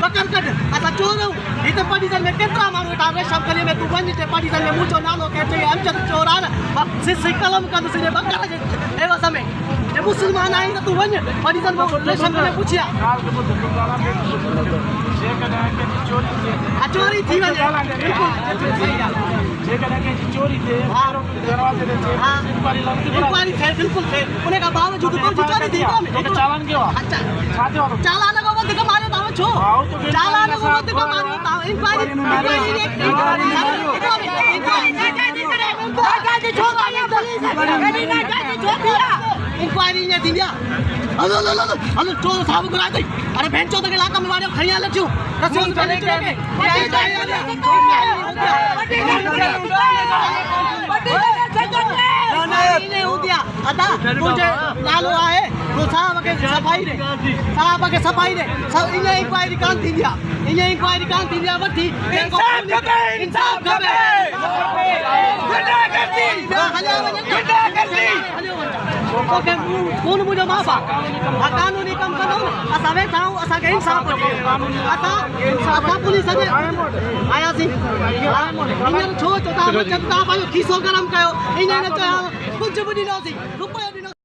पकड़ कर असा चोर इते पार्टीजन में केतरा माण्हू वेठा रेशम गली में तू वञ ते पार्टीजन में मुंहिंजो नालो कहते अमजद चोर आहे सिसी कलम कंदुसि ने बकर जे एवं समय जे मुसलमान आई त तू वञ पार्टीजन में रेशम में पुछिया चोरी थी वञे बिल्कुल सही आहे चोरी थे दरवाजे ते इंक्वायरी थे बिल्कुल थे उन का बावजूद तो चोरी थी चालान के अच्छा चालान को वधीक मारे ताव छो चालान को वधीक मारे ताव इंक्वायरी इंक्वायरी ने दिया हलो हलो हलो चोर साहब करा दे अरे बहन चोद के इलाका में मारे खड़िया लचू रसूल चले चले नहीं हो गया अदा तुझे नालो आहे तो साहब के सफाई रे सब इने इंक्वायरी कान थी दिया वठी इंसाफ खबे ओके कौन मुझे माफा कानूनी कम करो असा वेठा असा के इंसाफ असा पुलिस ने आया सी इन छो तो ता जब ता पायो खीसो गरम कयो इन ने तो कुछ भी न सी रुपयो